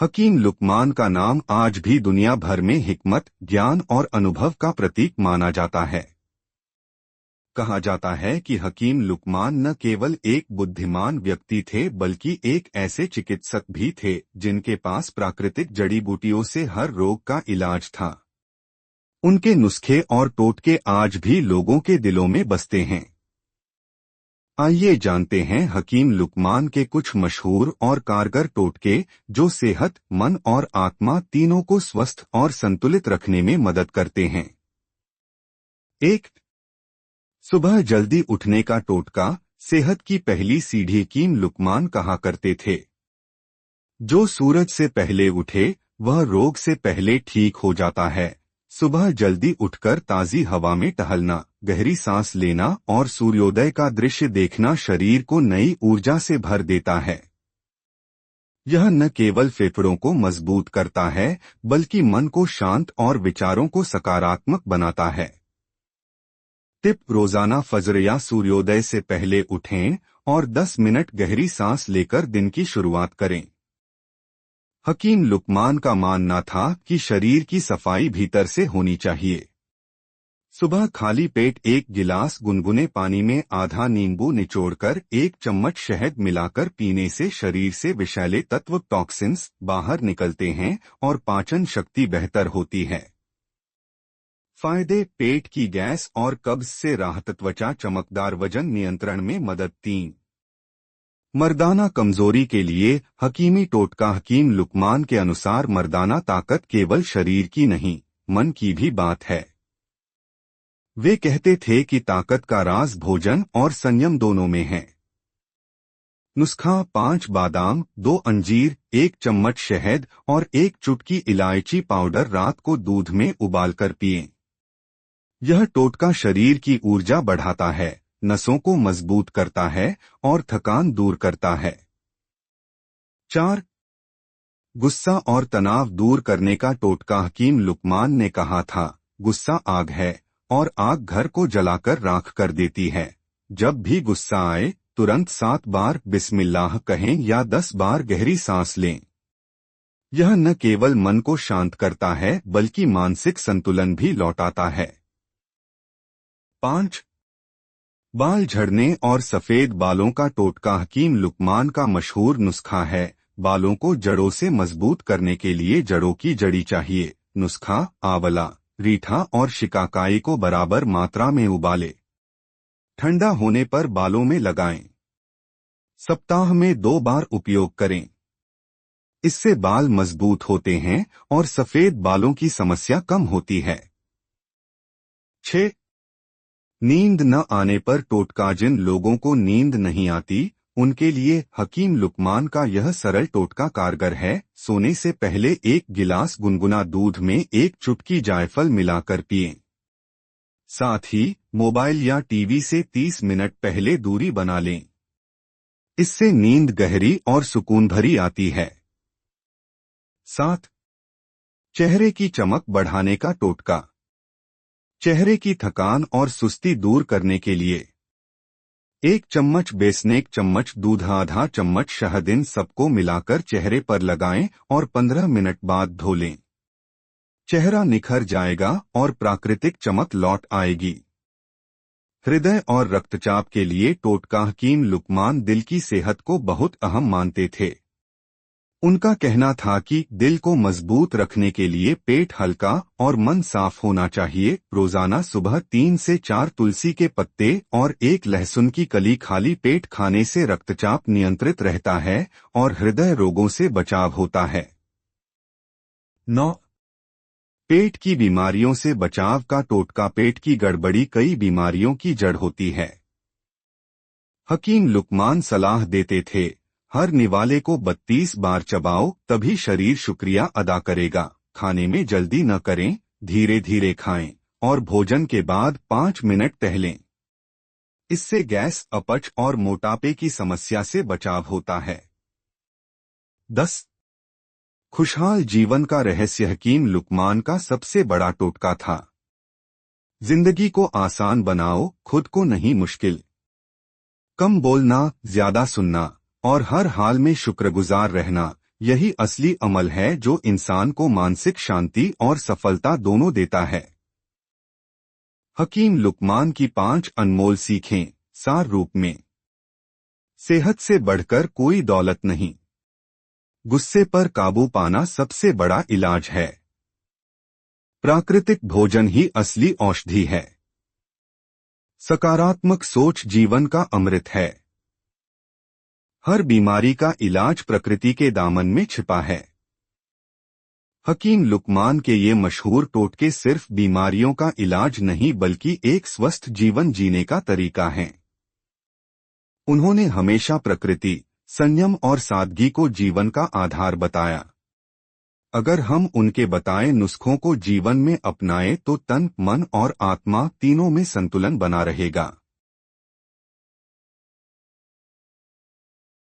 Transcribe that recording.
हकीम लुकमान का नाम आज भी दुनिया भर में हिकमत, ज्ञान और अनुभव का प्रतीक माना जाता है। कहा जाता है कि हकीम लुकमान न केवल एक बुद्धिमान व्यक्ति थे बल्कि एक ऐसे चिकित्सक भी थे जिनके पास प्राकृतिक जड़ी बूटियों से हर रोग का इलाज था। उनके नुस्खे और टोटके आज भी लोगों के दिलों में बसते हैं। आइए जानते हैं हकीम लुकमान के कुछ मशहूर और कारगर टोटके जो सेहत, मन और आत्मा तीनों को स्वस्थ और संतुलित रखने में मदद करते हैं। 1. सुबह जल्दी उठने का टोटका। सेहत की पहली सीढ़ी हकीम लुकमान कहा करते थे। जो सूरज से पहले उठे वह रोग से पहले ठीक हो जाता है। सुबह जल्दी उठकर ताजी हवा में टहलना, गहरी सांस लेना और सूर्योदय का दृश्य देखना शरीर को नई ऊर्जा से भर देता है। यह न केवल फेफड़ों को मजबूत करता है बल्कि मन को शांत और विचारों को सकारात्मक बनाता है। टिप: रोजाना फजर या सूर्योदय से पहले उठें और 10 मिनट गहरी सांस लेकर दिन की शुरुआत करें। हकीम लुकमान का मानना था कि शरीर की सफाई भीतर से होनी चाहिए। सुबह खाली पेट एक गिलास गुनगुने पानी में आधा नींबू निचोड़कर 1 चम्मच शहद मिलाकर पीने से शरीर से विषैले तत्व टॉक्सिन्स बाहर निकलते हैं और पाचन शक्ति बेहतर होती है। फायदे: पेट की गैस और कब्ज से राहत, त्वचा चमकदार, वजन नियंत्रण में मदद। 3. मर्दाना कमजोरी के लिए हकीमी टोटका। हकीम लुकमान के अनुसार मर्दाना ताकत केवल शरीर की नहीं, मन की भी बात है। वे कहते थे कि ताकत का राज भोजन और संयम दोनों में है। नुस्खा: 5 बादाम, 2 अंजीर, 1 चम्मच शहद और 1 चुटकी इलायची पाउडर रात को दूध में उबालकर पिएं। यह टोटका शरीर की ऊर्जा बढ़ाता है, नसों को मजबूत करता है और थकान दूर करता है। 4. गुस्सा और तनाव दूर करने का टोटका। हकीम लुकमान ने कहा था, गुस्सा आग है और आग घर को जलाकर राख कर देती है। जब भी गुस्सा आए तुरंत 7 बार बिस्मिल्लाह कहें या 10 बार गहरी सांस लें। यह न केवल मन को शांत करता है बल्कि मानसिक संतुलन भी लौटाता है। 5. बाल झड़ने और सफेद बालों का टोटका। हकीम लुकमान का मशहूर नुस्खा है, बालों को जड़ों से मजबूत करने के लिए जड़ों की जड़ी चाहिए। नुस्खा: आंवला, रीठा और शिकाकाई को बराबर मात्रा में उबाले, ठंडा होने पर बालों में लगाएं। सप्ताह में 2 बार उपयोग करें। इससे बाल मजबूत होते हैं और सफेद बालों की समस्या कम होती है। 6. नींद न आने पर टोटका। जिन लोगों को नींद नहीं आती उनके लिए हकीम लुकमान का यह सरल टोटका कारगर है। सोने से पहले 1 गिलास गुनगुना दूध में 1 चुटकी जायफल मिलाकर पिएं। साथ ही मोबाइल या टीवी से 30 मिनट पहले दूरी बना लें। इससे नींद गहरी और सुकून भरी आती है। 7. चेहरे की चमक बढ़ाने का टोटका। चेहरे की थकान और सुस्ती दूर करने के लिए 1 चम्मच बेसन, 1 चम्मच दूध, आधा चम्मच शहद, इन सबको मिलाकर चेहरे पर लगाएं और 15 मिनट बाद धो लें। चेहरा निखर जाएगा और प्राकृतिक चमक लौट आएगी। हृदय और रक्तचाप के लिए टोटका। हकीम लुकमान दिल की सेहत को बहुत अहम मानते थे। उनका कहना था कि दिल को मजबूत रखने के लिए पेट हल्का और मन साफ होना चाहिए। रोजाना सुबह 3 से 4 तुलसी के पत्ते और 1 लहसुन की कली खाली पेट खाने से रक्तचाप नियंत्रित रहता है और हृदय रोगों से बचाव होता है। 9. पेट की बीमारियों से बचाव का टोटका। पेट की गड़बड़ी कई बीमारियों की जड़ होती है। हकीम लुकमान सलाह देते थे, हर निवाले को 32 बार चबाओ, तभी शरीर शुक्रिया अदा करेगा। खाने में जल्दी न करें, धीरे धीरे खाएं और भोजन के बाद 5 मिनट टहलें। इससे गैस, अपच और मोटापे की समस्या से बचाव होता है। 10. खुशहाल जीवन का रहस्य। हकीम लुकमान का सबसे बड़ा टोटका था, जिंदगी को आसान बनाओ, खुद को नहीं मुश्किल। कम बोलना, ज्यादा सुनना और हर हाल में शुक्रगुजार रहना, यही असली अमल है जो इंसान को मानसिक शांति और सफलता दोनों देता है। हकीम लुकमान की 5 अनमोल सीखें सार रूप में। सेहत से बढ़कर कोई दौलत नहीं। गुस्से पर काबू पाना सबसे बड़ा इलाज है। प्राकृतिक भोजन ही असली औषधि है। सकारात्मक सोच जीवन का अमृत है। हर बीमारी का इलाज प्रकृति के दामन में छिपा है। हकीम लुकमान के ये मशहूर टोटके सिर्फ बीमारियों का इलाज नहीं बल्कि एक स्वस्थ जीवन जीने का तरीका है। उन्होंने हमेशा प्रकृति, संयम और सादगी को जीवन का आधार बताया। अगर हम उनके बताए नुस्खों को जीवन में अपनाएं तो तन, मन और आत्मा तीनों में संतुलन बना रहेगा।